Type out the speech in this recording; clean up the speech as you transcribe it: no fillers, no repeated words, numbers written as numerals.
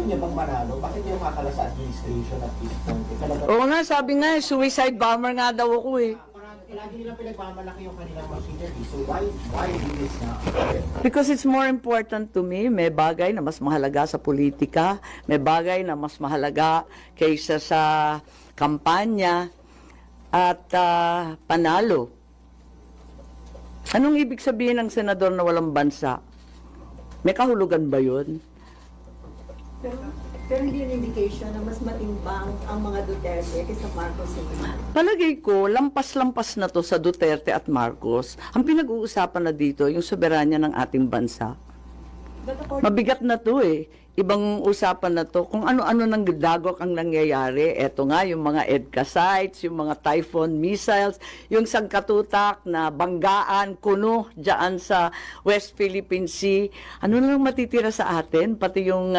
niya bang manalo? Bakit niya makakala sa administration at this point? Talaga, Oo nga, sabi nga, suicide bomber nga daw ako eh. lagi nilang pinagmamalaki yung kanilang machinery. So why do this now? Because it's more important to me. May bagay na mas mahalaga sa politika, may bagay na mas mahalaga kaysa sa kampanya at panalo. Anong ibig sabihin ng senador na walang bansa? May kahulugan ba yun? Pero hindi yung indication na mas matimbang ang mga Duterte kaysa Marcos Sr. Palagay ko, lampas-lampas na to sa Duterte at Marcos. Ang pinag-uusapan na dito, yung soberanya ng ating bansa. But according Mabigat na to eh. Ibang usapan na to. Kung ano-ano ng dagok ang nangyayari. Eto nga, yung mga EDCA sites, yung mga Typhoon missiles, yung sangkatutak na banggaan, kuno, dyan sa West Philippine Sea. Ano na lang matitira sa atin? Pati yung